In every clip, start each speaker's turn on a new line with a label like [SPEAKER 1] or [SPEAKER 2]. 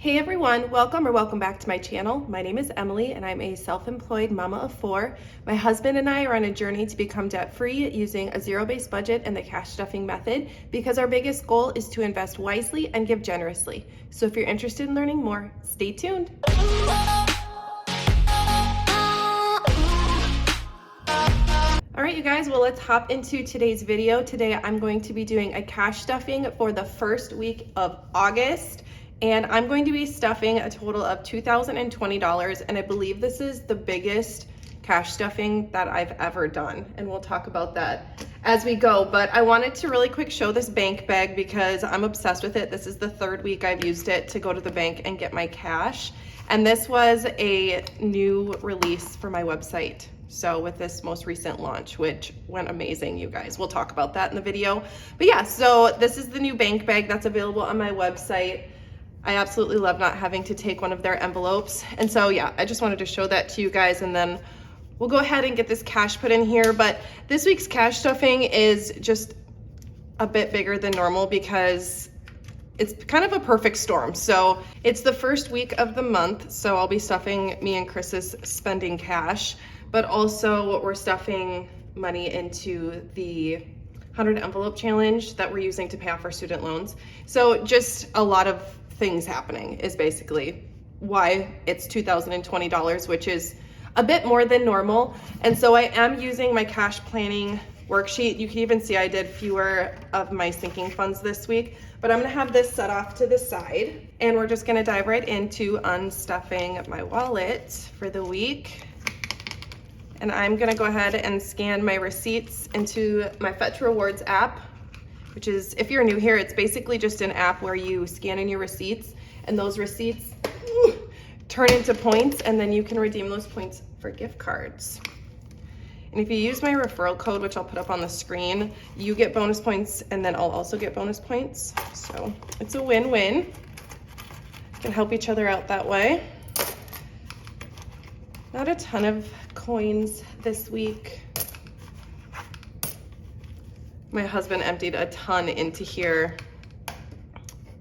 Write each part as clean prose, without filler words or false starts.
[SPEAKER 1] Hey everyone, welcome back to my channel. My name is Emily and I'm a self-employed mama of 4. My husband and I are on a journey to become debt-free using a zero-based budget and the cash stuffing method because our biggest goal is to invest wisely and give generously. So if you're interested in learning more, stay tuned. All right, you guys, well, let's hop into today's video. Today, I'm going to be doing a cash stuffing for the first week of August, and I'm going to be stuffing a total of $2,020, and I believe this is the biggest cash stuffing that I've ever done, and we'll talk about that as we go. But I wanted to really quick show this bank bag because I'm obsessed with it. This is the third week I've used it to go to the bank and get my cash, and this was a new release for my website. So with this most recent launch, which went amazing, you guys. We'll talk about that in the video. But yeah, so this is the new bank bag that's available on my website. I absolutely love not having to take one of their envelopes. And so yeah, I just wanted to show that to you guys, and then we'll go ahead and get this cash put in here. But this week's cash stuffing is just a bit bigger than normal because it's kind of a perfect storm. So it's the first week of the month, so I'll be stuffing me and Chris's spending cash, but also we're stuffing money into the 100 envelope challenge that we're using to pay off our student loans. So just a lot of things happening is basically why it's $2,020, which is a bit more than normal. And so I am using my cash planning worksheet. You can even see I did fewer of my sinking funds this week, but I'm gonna have this set off to the side, and we're just gonna dive right into unstuffing my wallet for the week. And I'm gonna go ahead and scan my receipts into my Fetch Rewards app, which is, if you're new here, it's basically just an app where you scan in your receipts, and those receipts turn into points, and then you can redeem those points for gift cards. And if you use my referral code, which I'll put up on the screen, you get bonus points, and then I'll also get bonus points. So it's a win-win. Can help each other out that way. Not a ton of coins this week. My husband emptied a ton into here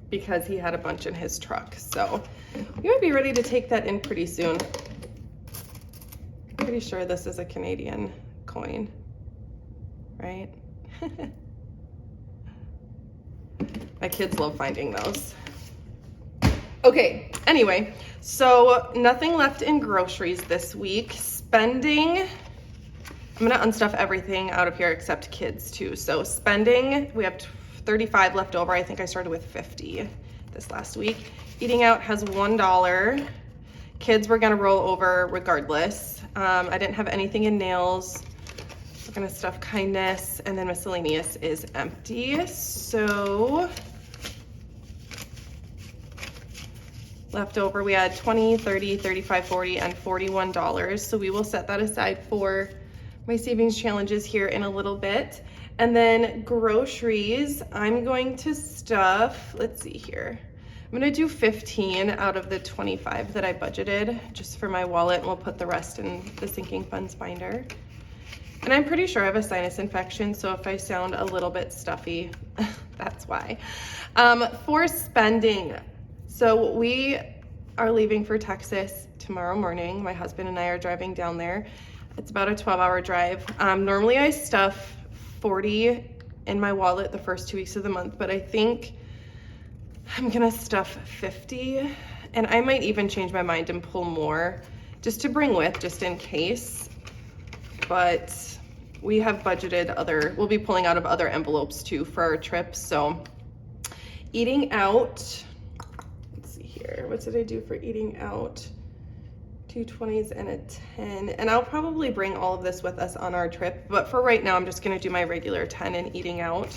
[SPEAKER 1] because he had a bunch in his truck. So we might be ready to take that in pretty soon. Pretty sure this is a Canadian coin, right? My kids love finding those. Okay, anyway, so nothing left in groceries this week. Spending, I'm gonna unstuff everything out of here except kids too. So spending, we have 35 left over. I think I started with 50 this last week. Eating out has $1. Kids we're gonna roll over regardless. I didn't have anything in nails. We're gonna stuff kindness, and then miscellaneous is empty. So left over, we had 20, 30, 35, 40, and $41. So we will set that aside for my savings challenges here in a little bit. And then groceries, I'm going to stuff, let's see here. I'm gonna do 15 out of the 25 that I budgeted just for my wallet, and we'll put the rest in the sinking funds binder. And I'm pretty sure I have a sinus infection, so if I sound a little bit stuffy, that's why. For spending, so we are leaving for Texas tomorrow morning. My husband and I are driving down there. It's about a 12-hour drive. Normally I stuff 40 in my wallet the first 2 weeks of the month, but I think I'm gonna stuff 50, and I might even change my mind and pull more just to bring with, just in case. But we have budgeted we'll be pulling out of other envelopes too for our trip. So eating out, let's see here, what did I do for eating out? 2 20s and a 10, and I'll probably bring all of this with us on our trip, but for right now I'm just gonna do my regular 10 in eating out.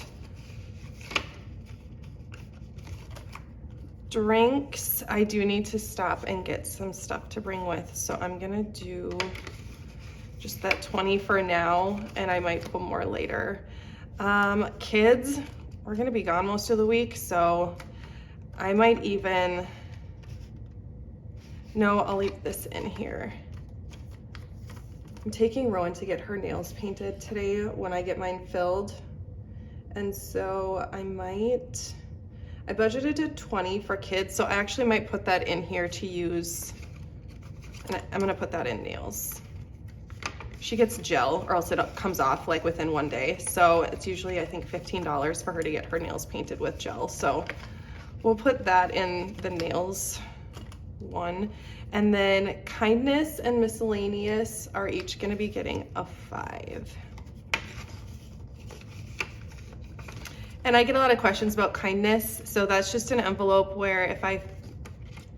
[SPEAKER 1] Drinks, I do need to stop and get some stuff to bring with, so I'm gonna do just that 20 for now, and I might pull more later. Kids, we're gonna be gone most of the week, so I might even, no, I'll leave this in here. I'm taking Rowan to get her nails painted today when I get mine filled, and so I might I budgeted to 20 for kids, so I actually might put that in here to use, and I'm gonna put that in nails. She gets gel, or else it comes off like within one day. So it's usually, I think, $15 for her to get her nails painted with gel. So we'll put that in the nails one. And then kindness and miscellaneous are each gonna be getting a 5. And I get a lot of questions about kindness. So that's just an envelope where if I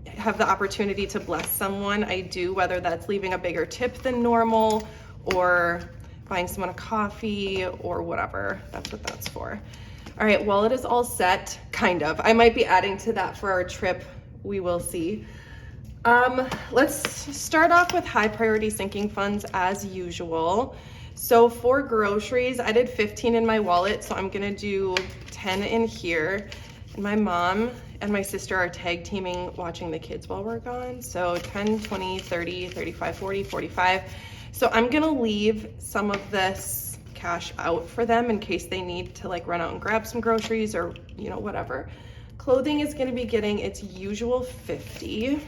[SPEAKER 1] have the opportunity to bless someone, I do, whether that's leaving a bigger tip than normal or buying someone a coffee or whatever. That's what that's for. All right, wallet is all set, kind of. I might be adding to that for our trip. We will see. Let's start off with high priority sinking funds as usual. So for groceries, I did 15 in my wallet, so I'm gonna do 10 in here. And my mom and my sister are tag teaming watching the kids while we're gone. So 10, 20, 30, 35, 40, 45. So I'm gonna leave some of this cash out for them in case they need to like run out and grab some groceries or, you know, whatever. Clothing is gonna be getting its usual 50.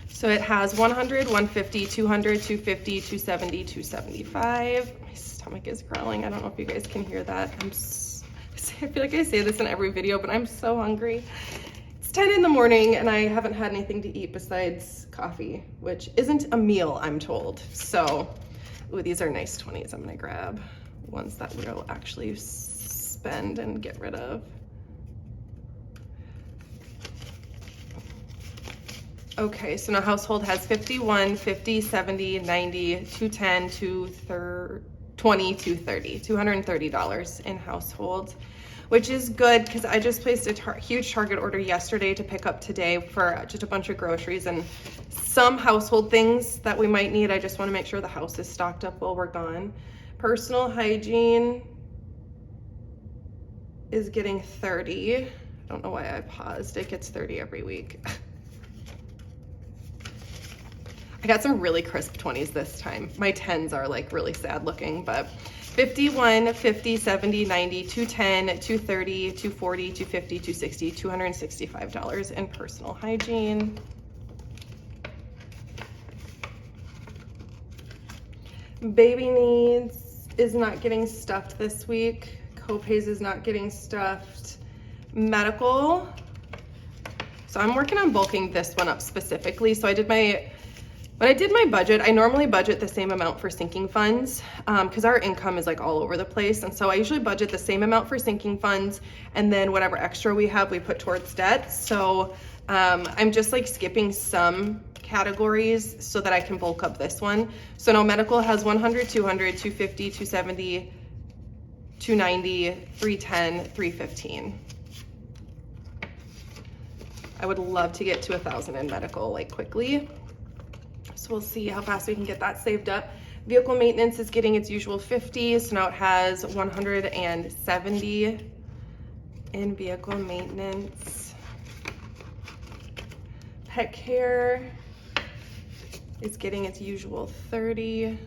[SPEAKER 1] So it has 100, 150, 200, 250, 270, 275. My stomach is growling. I don't know if you guys can hear that. I feel like I say this in every video, but I'm so hungry. It's 10 in the morning and I haven't had anything to eat besides coffee, which isn't a meal, I'm told. So, ooh, these are nice 20s. I'm gonna grab ones that we'll actually spend and get rid of. Okay, so now household has 51, 50, 70, 90, 210, 220, 230, $230 in household, which is good because I just placed a huge Target order yesterday to pick up today for just a bunch of groceries and some household things that we might need. I just want to make sure the house is stocked up while we're gone. Personal hygiene is getting 30. I don't know why I paused. It gets 30 every week. I got some really crisp 20s this time. My 10s are like really sad looking, but 51, 50, 70, 90, 210, 230, 240, 250, 260, $265 in personal hygiene. Baby needs is not getting stuffed this week. Copays is not getting stuffed. Medical. So I'm working on bulking this one up specifically. So when I did my budget, I normally budget the same amount for sinking funds because our income is like all over the place. And so I usually budget the same amount for sinking funds and then whatever extra we have, we put towards debt. So I'm just like skipping some categories so that I can bulk up this one. So now medical has 100, 200, 250, 270, 290, 310, 315. I would love to get to 1,000 in medical like quickly. So we'll see how fast we can get that saved up. Vehicle maintenance is getting its usual 50, so now it has 170 in vehicle maintenance. Pet care is getting its usual 30.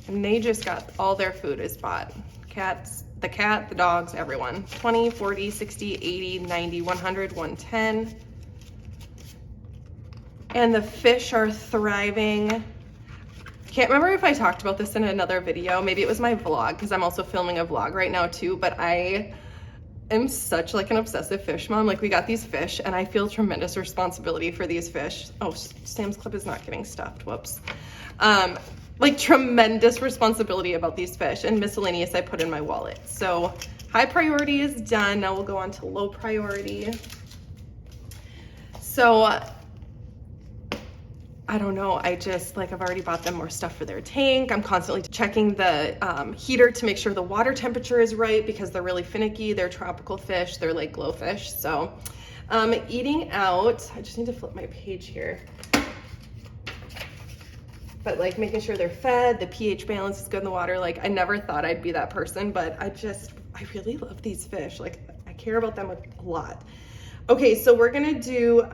[SPEAKER 1] And they just got all their food is bought. The cat, the dogs, everyone. 20, 40, 60, 80, 90, 100, 110. And the fish are thriving. Can't remember if I talked about this in another video. Maybe it was my vlog because I'm also filming a vlog right now too, but I am such like an obsessive fish mom. Like we got these fish and I feel tremendous responsibility for these fish. Oh, Sam's Club is not getting stuffed, whoops. Like tremendous responsibility about these fish, and miscellaneous I put in my wallet. So high priority is done. Now we'll go on to low priority. So I don't know, I've already bought them more stuff for their tank. I'm constantly checking the heater to make sure the water temperature is right because they're really finicky. They're tropical fish, they're like glowfish. So eating out, I just need to flip my page here. But like making sure they're fed, the pH balance is good in the water. Like I never thought I'd be that person, but I really love these fish. Like I care about them a lot. Okay, so we're gonna do,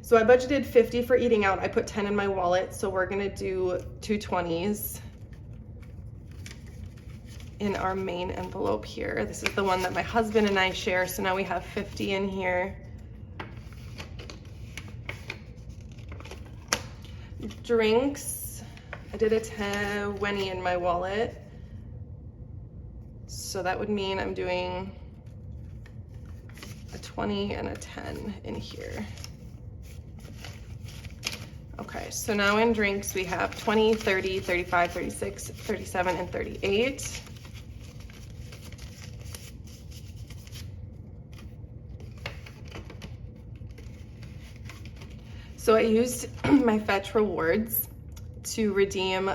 [SPEAKER 1] so I budgeted 50 for eating out. I put 10 in my wallet, so we're gonna do 220s. in our main envelope here. This is the one that my husband and I share, so now we have 50 in here. Drinks, I did a 20 in my wallet, so that would mean I'm doing a 20 and a 10 in here. Okay, so now in drinks we have 20, 30, 35, 36, 37, and 38. So I used my Fetch Rewards to redeem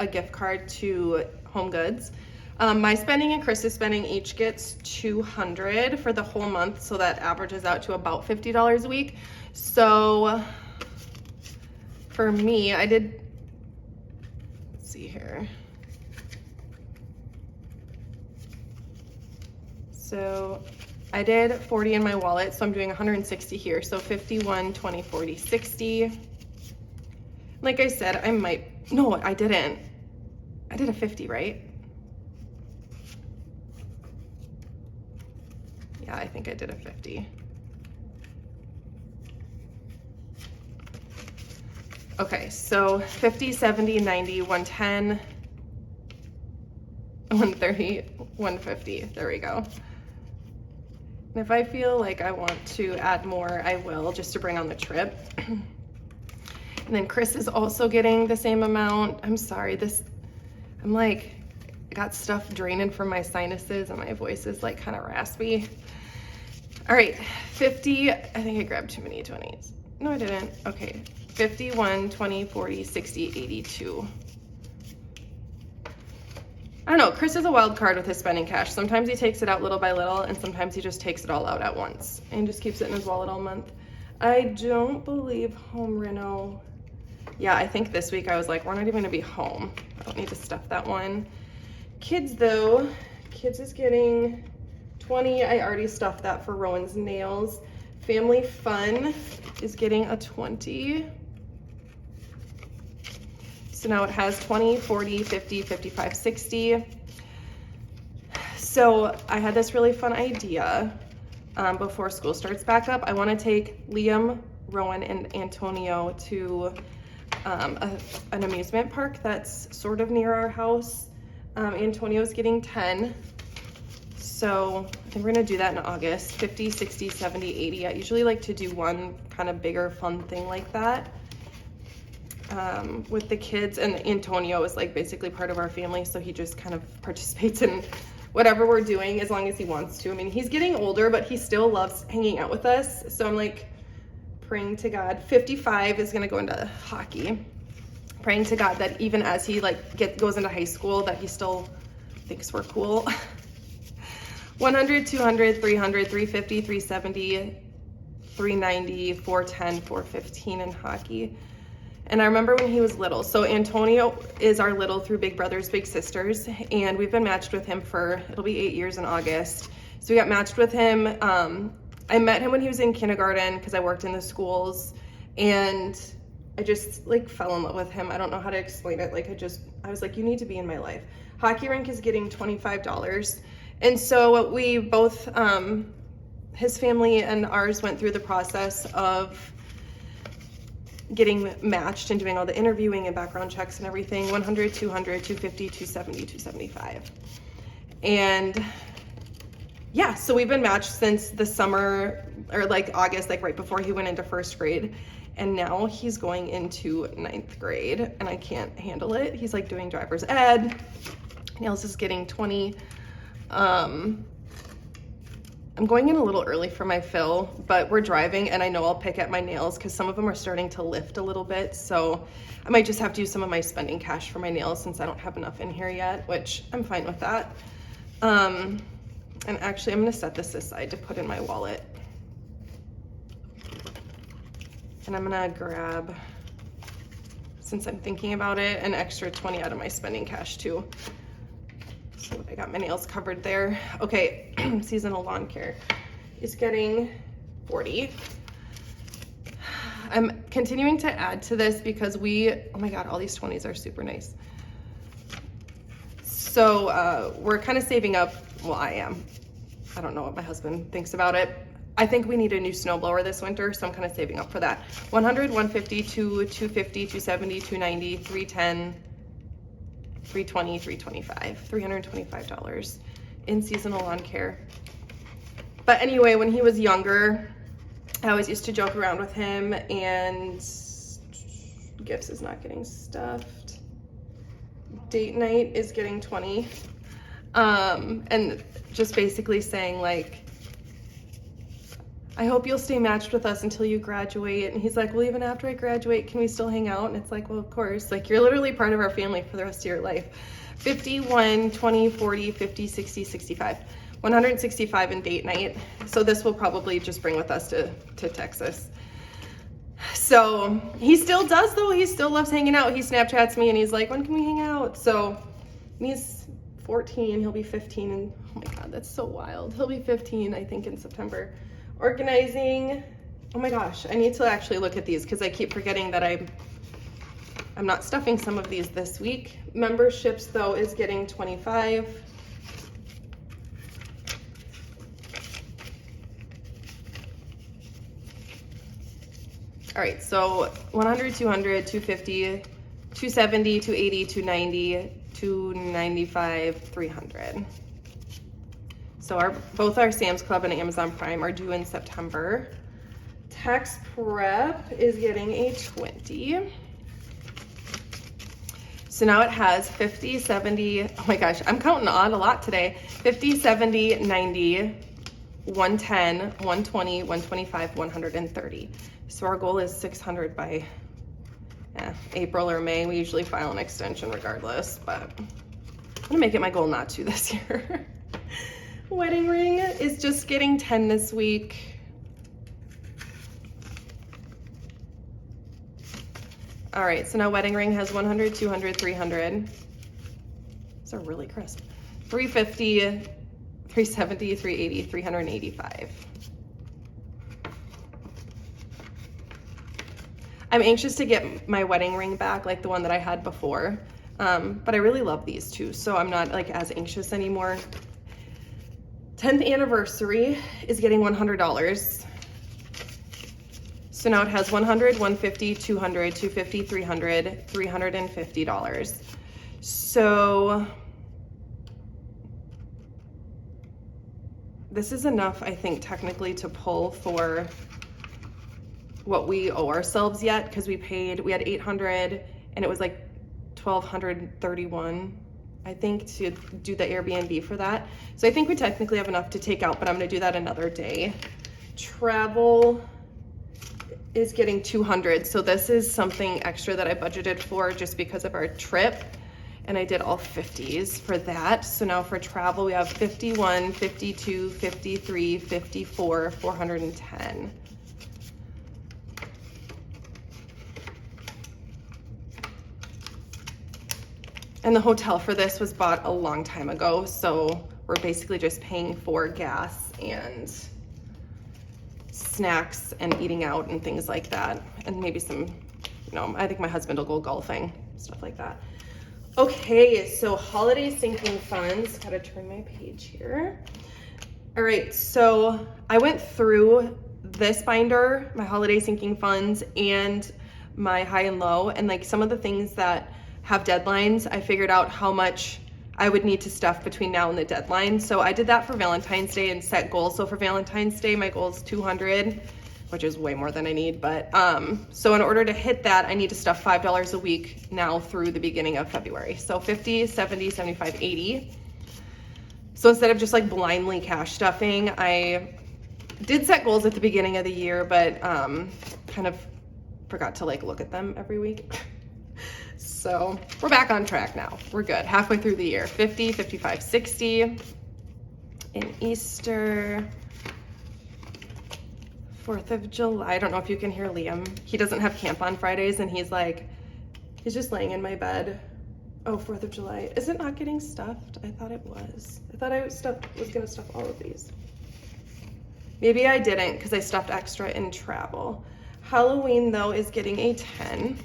[SPEAKER 1] a gift card to Home Goods. My spending and Chris's spending each gets $200 for the whole month, so that averages out to about $50 a week. So for me, I did, let's see here. So I did 40 in my wallet, so I'm doing 160 here. So 51, 20, 40, 60. Like I said, I might, no, I didn't. I did a 50, right? Yeah, I think I did a 50. Okay, so 50, 70, 90, 110, 130, 150. There we go. And if I feel like I want to add more, I will, just to bring on the trip. And then Chris is also getting the same amount. I'm sorry, I'm like, I got stuff draining from my sinuses and my voice is like kind of raspy. All right, 50, I think I grabbed too many 20s. No, I didn't. Okay, 51, 20, 40, 60, 82. I don't know, Chris is a wild card with his spending cash. Sometimes he takes it out little by little, and sometimes he just takes it all out at once and just keeps it in his wallet all month. I don't believe home reno. Yeah, I think this week I was like, we're not even gonna be home. I don't need to stuff that one. Kids though, kids is getting 20. I already stuffed that for Rowan's nails. Family fun is getting a 20. So now it has 20, 40, 50, 55, 60. So I had this really fun idea before school starts back up. I want to take Liam, Rowan, and Antonio to an amusement park that's sort of near our house. Antonio's getting 10. So I think we're gonna do that in August. 50, 60, 70, 80. I usually like to do one kind of bigger fun thing like that with the kids, and Antonio is like basically part of our family, so he just kind of participates in whatever we're doing as long as he wants to. I mean, he's getting older, but he still loves hanging out with us, so I'm like praying to God. 55 is gonna go into hockey. Praying to God that even as he like goes into high school, that he still thinks we're cool. 100, 200, 300, 350, 370, 390, 410, 415 in hockey. And I remember when he was little. So Antonio is our little through Big Brothers Big Sisters, and we've been matched with him for, it'll be 8 years in August. So we got matched with him. I met him when he was in kindergarten because I worked in the schools, and I just like fell in love with him. I don't know how to explain it. Like I was like, you need to be in my life. Hockey rink is getting $25. And so we both, his family and ours went through the process of getting matched and doing all the interviewing and background checks and everything. 100, 200, 250, 270, 275. And yeah, so we've been matched since the summer, or like August, like right before he went into first grade. And now he's going into 9th grade and I can't handle it. He's like doing driver's ed. Nails is getting 20. I'm going in a little early for my fill, but we're driving and I know I'll pick at my nails because some of them are starting to lift a little bit. So I might just have to use some of my spending cash for my nails since I don't have enough in here yet, which I'm fine with that. And actually I'm gonna set this aside to put in my wallet. And I'm gonna grab, since I'm thinking about it, an extra 20 out of my spending cash too. So I got my nails covered there. Okay, seasonal lawn care is getting 40. I'm continuing to add to this because oh my God, all these 20s are super nice. So we're kind of saving up. Well, I am. I don't know what my husband thinks about it. I think we need a new snowblower this winter, so I'm kind of saving up for that. 100, 150, 250, 270, 290, 310, 320, 325, $325 in seasonal lawn care. But anyway, when he was younger, I always used to joke around with him, and Gifts is not getting stuffed. Date night is getting 20. And just basically saying like, I hope you'll stay matched with us until you graduate. And he's like, well, even after I graduate, can we still hang out? And it's like, well, of course, like you're literally part of our family for the rest of your life. 51, 20, 40, 50, 60, 65, 165 in date night. So this will probably just bring with us to Texas. So he still does though. He still loves hanging out. He Snapchats me and he's like, when can we hang out? So he's 14, he'll be 15. And oh my God, that's so wild. He'll be 15, I think, in September. Organizing, oh my gosh, I need to actually look at these because I keep forgetting that I'm not stuffing some of these this week. Memberships though is getting 25. All right, so 100, 200, 250, 270, 280, 290, 295, 300. So both our Sam's Club and Amazon Prime are due in September. Tax prep is getting a 20. So now it has 50, 70, oh my gosh, I'm counting on a lot today. 50, 70, 90, 110, 120, 125, 130. So our goal is 600 by April or May. We usually file an extension regardless, but I'm gonna make it my goal not to this year. Wedding ring is just getting 10 this week. All right, so now wedding ring has 100, 200, 300. These are really crisp. 350, 370, 380, 385. I'm anxious to get my wedding ring back, like the one that I had before. But I really love these two, so I'm not like as anxious anymore. 10th anniversary is getting $100. So now it has 100, 150, 200, 250, 300, $350. So this is enough, I think, technically to pull for what we owe ourselves yet, because we had 800 and it was like 1,231. I think, to do the Airbnb for that. So I think we technically have enough to take out, but I'm gonna do that another day. Travel is getting 200. So this is something extra that I budgeted for just because of our trip. And I did all 50s for that. So now for travel, we have 51, 52, 53, 54, 410. And the hotel for this was bought a long time ago, so we're basically just paying for gas and snacks and eating out and things like that. And maybe some, I think my husband will go golfing, stuff like that. Okay, so holiday sinking funds. Gotta turn my page here. All right, so I went through this binder, my holiday sinking funds, and my high and low, and like some of the things that have deadlines, I figured out how much I would need to stuff between now and the deadline. So I did that for Valentine's Day and set goals. So for Valentine's Day, my goal is 200, which is way more than I need. But so in order to hit that, I need to stuff $5 a week now through the beginning of February. So 50, 70, 75, 80. So instead of just like blindly cash stuffing, I did set goals at the beginning of the year, but kind of forgot to like look at them every week. So we're back on track now. We're good. Halfway through the year. 50, 55, 60 in Easter. 4th of July. I don't know if you can hear Liam. He doesn't have camp on Fridays, and he's just laying in my bed. Oh, 4th of July. Is it not getting stuffed? I thought it was. I thought I was gonna stuff all of these. Maybe I didn't because I stuffed extra in travel. Halloween though is getting a 10.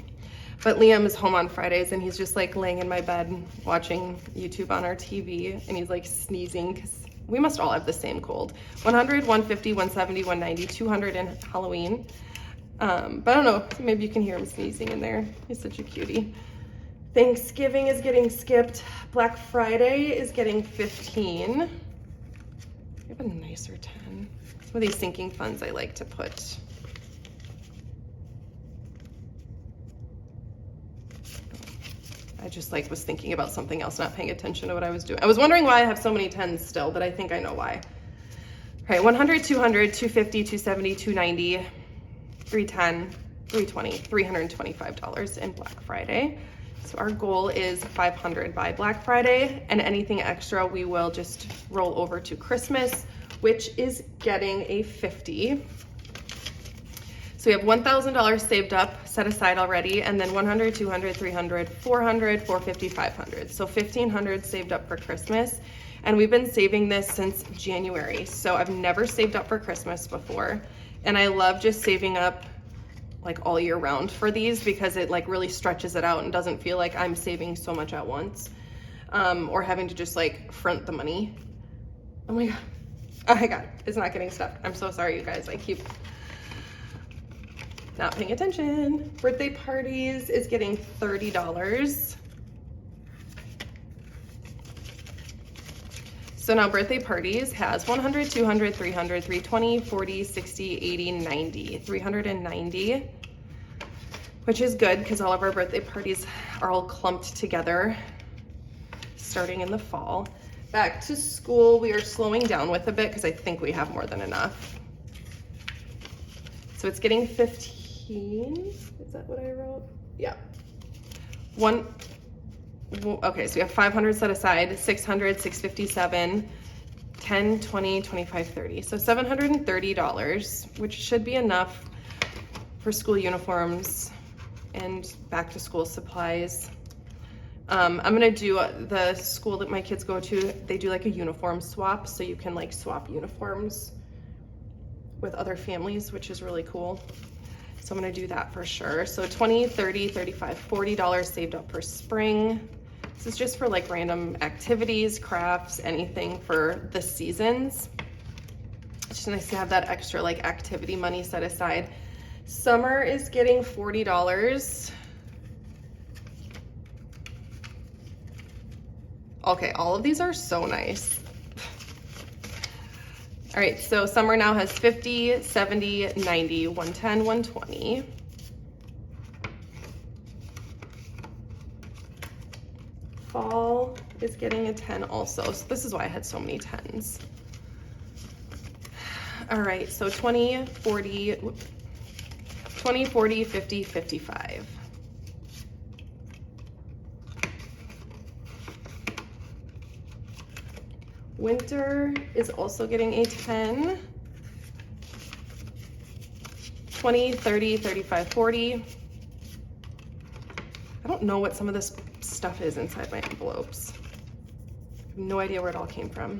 [SPEAKER 1] But Liam is home on Fridays and he's just like laying in my bed watching YouTube on our TV, and he's like sneezing because we must all have the same cold. 100, 150, 170, 190, 200 in Halloween. But I don't know, maybe you can hear him sneezing in there. He's such a cutie. Thanksgiving is getting skipped. Black Friday is getting 15. I have a nicer 10. Some of these sinking funds I like to put. I just like was thinking about something else, not paying attention to what I was doing. I was wondering why I have so many 10s still, but I think I know why. All right, 100, 200, 250, 270, 290, 310, 320, $325 in Black Friday. So our goal is 500 by Black Friday, and anything extra we will just roll over to Christmas, which is getting a 50. So we have $1,000 saved up, set aside already, and then 100, 200, 300, 400, 450, 500. So 1,500 saved up for Christmas. And we've been saving this since January. So I've never saved up for Christmas before. And I love just saving up like all year round for these because it like really stretches it out and doesn't feel like I'm saving so much at once, or having to just like front the money. Oh my God, it's not getting stuck. I'm so sorry, you guys. I keep not paying attention. Birthday parties is getting $30. So now birthday parties has 100, 200, 300, 320, 40, 60, 80, 90, 390, which is good because all of our birthday parties are all clumped together starting in the fall. Back to school, we are slowing down with a bit because I think we have more than enough. So it's getting 15. Is that what I wrote? Yeah. Okay, so we have 500 set aside, 600, 657, 10, 20, 25, 30. So $730, which should be enough for school uniforms and back to school supplies. I'm gonna do the school that my kids go to, they do like a uniform swap, so you can like swap uniforms with other families, which is really cool. So I'm gonna do that for sure. So 20, 30, 35, $40 saved up for spring. This is just for like random activities, crafts, anything for the seasons. It's just nice to have that extra like activity money set aside. Summer is getting $40. Okay, all of these are so nice. All right, so summer now has 50, 70, 90, 110, 120. Fall is getting a 10 also. So this is why I had so many 10s. All right, so 20, 40, 50, 55. Winter is also getting a 10. 20, 30, 35, 40. I don't know what some of this stuff is inside my envelopes. I have no idea where it all came from.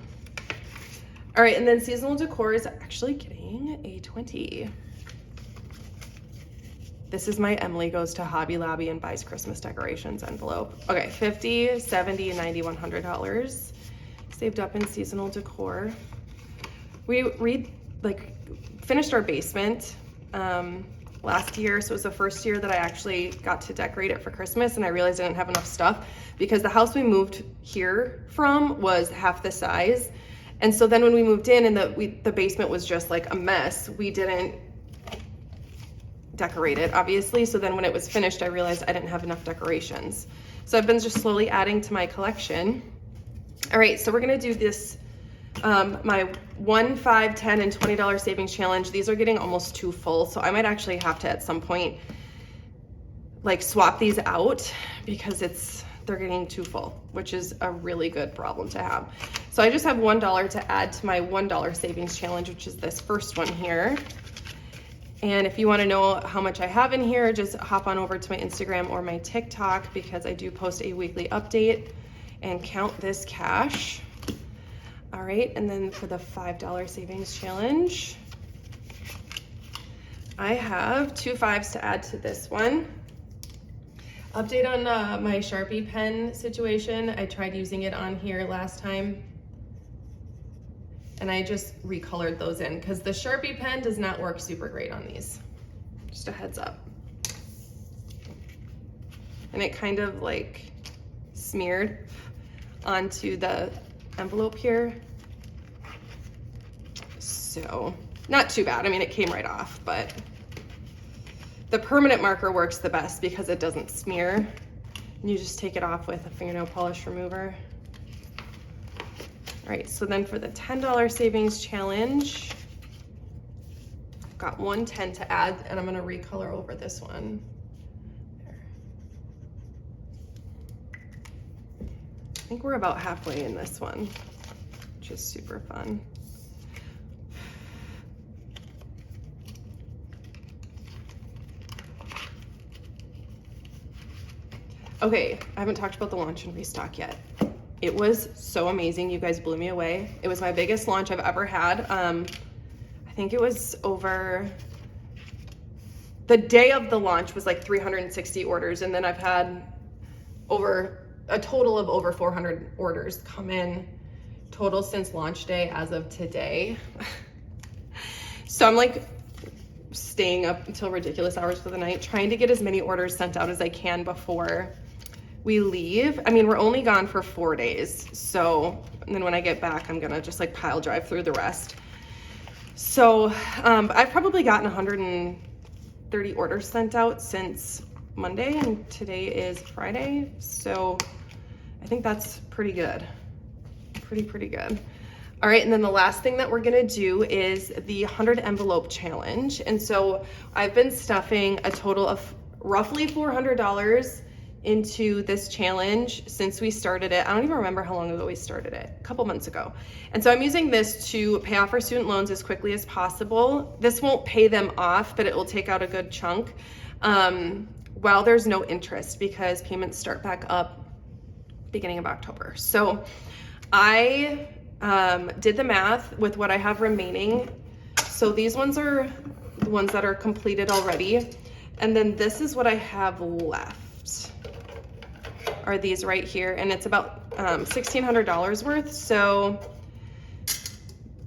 [SPEAKER 1] All right, and then seasonal decor is actually getting a 20. This is my Emily goes to Hobby Lobby and buys Christmas decorations envelope. Okay, 50, 70, 90, $100 saved up in seasonal decor. We finished our basement last year, so it was the first year that I actually got to decorate it for Christmas, and I realized I didn't have enough stuff because the house we moved here from was half the size. And so then when we moved in and the basement was just like a mess, we didn't decorate it, obviously. So then when it was finished, I realized I didn't have enough decorations. So I've been just slowly adding to my collection. All right, so we're gonna do this, my $1, $5, $10, and $20 savings challenge. These are getting almost too full, so I might actually have to at some point like swap these out because they're getting too full, which is a really good problem to have. So I just have $1 to add to my $1 savings challenge, which is this first one here. And if you want to know how much I have in here, just hop on over to my Instagram or my TikTok because I do post a weekly update and count this cash. All right, and then for the $5 savings challenge, I have 2 5s to add to this one. Update on my Sharpie pen situation. I tried using it on here last time, and I just recolored those in because the Sharpie pen does not work super great on these. Just a heads up. And it kind of like smeared onto the envelope here. So not too bad. I mean, it came right off, but the permanent marker works the best because it doesn't smear. And you just take it off with a fingernail polish remover. All right, so then for the $10 savings challenge, I've got 110 to add, and I'm gonna recolor over this one. There. I think we're about halfway in this one, which is super fun. Okay, I haven't talked about the launch and restock yet. It was so amazing. You guys blew me away. It was my biggest launch I've ever had. I think it was over, the day of the launch was like 360 orders, and then I've had over a total of over 400 orders come in total since launch day as of today. So I'm like staying up until ridiculous hours for the night, trying to get as many orders sent out as I can before we leave. I mean, we're only gone for 4 days. So, and then when I get back, I'm gonna just like pile drive through the rest. So I've probably gotten 130 orders sent out since Monday, and today is Friday. So I think that's pretty good. Pretty good. All right, and then the last thing that we're gonna do is the 100 envelope challenge. And so I've been stuffing a total of roughly $400 into this challenge since we started it. I don't even remember how long ago we started it, a couple months ago. And so I'm using this to pay off our student loans as quickly as possible. This won't pay them off, but it will take out a good chunk while there's no interest, because payments start back up beginning of October. So I did the math with what I have remaining. So these ones are the ones that are completed already. And then this is what I have left, are these right here. And it's about $1,600 worth. So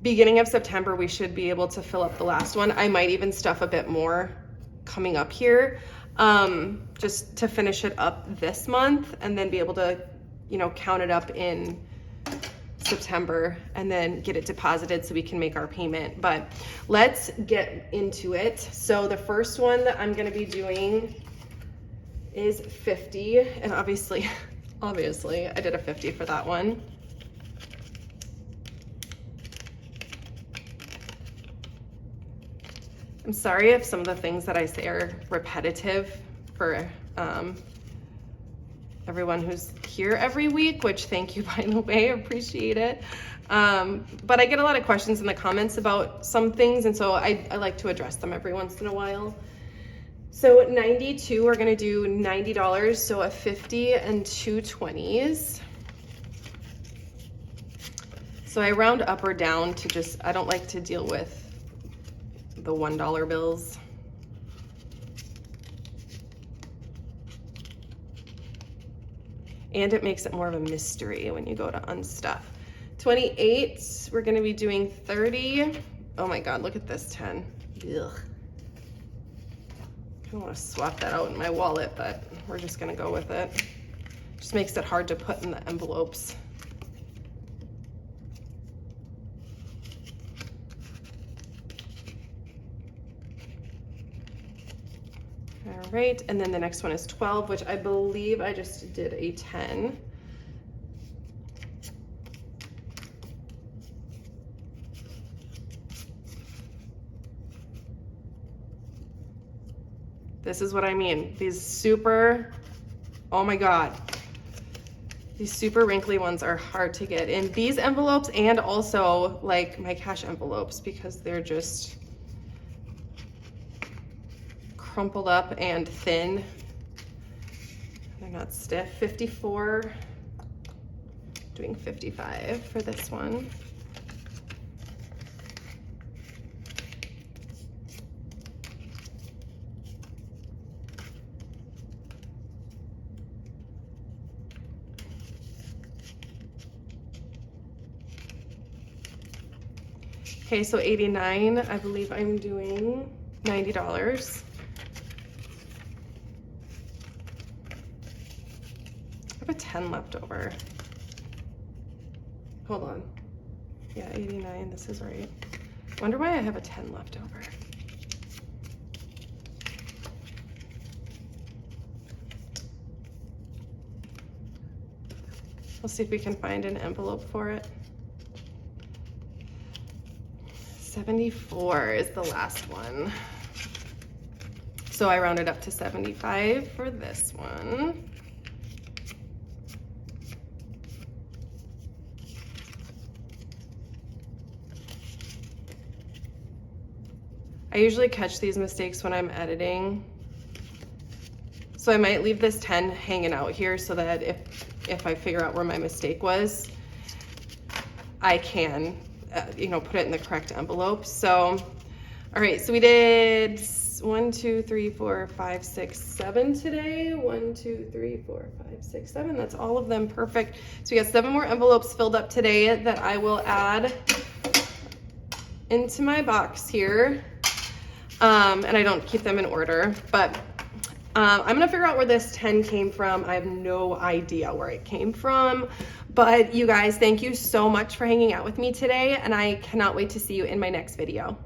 [SPEAKER 1] beginning of September, we should be able to fill up the last one. I might even stuff a bit more coming up here just to finish it up this month, and then be able to, you know, count it up in September and then get it deposited so we can make our payment. But let's get into it. So the first one that I'm going to be doing is 50, and obviously I did a 50 for that one. I'm sorry if some of the things that I say are repetitive for everyone who's here every week, which thank you, by the way, appreciate it. But I get a lot of questions in the comments about some things, and so I like to address them every once in a while. So 92, we're gonna do $90, so a 50 and 2 20s. So I round up or down to just, I don't like to deal with the $1 bills. And it makes it more of a mystery when you go to unstuff. 28, we're gonna be doing 30. Oh my God, look at this 10. Ugh. I want to swap that out in my wallet, but we're just gonna go with it. Just makes it hard to put in the envelopes. All right, and then the next one is 12, which I believe I just did a 10. This is what I mean. These super, oh my God. These super wrinkly ones are hard to get in these envelopes, and also like my cash envelopes, because they're just crumpled up and thin. They're not stiff. 54, doing 55 for this one. Okay, so 89, I believe I'm doing $90. I have a 10 left over. Hold on. Yeah, 89, this is right. Wonder why I have a 10 left over. We'll see if we can find an envelope for it. 74 is the last one. So I rounded up to 75 for this one. I usually catch these mistakes when I'm editing. So I might leave this 10 hanging out here so that if I figure out where my mistake was, I can, you know, put it in the correct envelope. So, all right, so we did 1, 2, 3, 4, 5, 6, 7 today. 1, 2, 3, 4, 5, 6, 7. That's all of them. Perfect. So we got 7 more envelopes filled up today that I will add into my box here. And I don't keep them in order, but I'm gonna figure out where this 10 came from. I have no idea where it came from, but you guys, thank you so much for hanging out with me today, and I cannot wait to see you in my next video.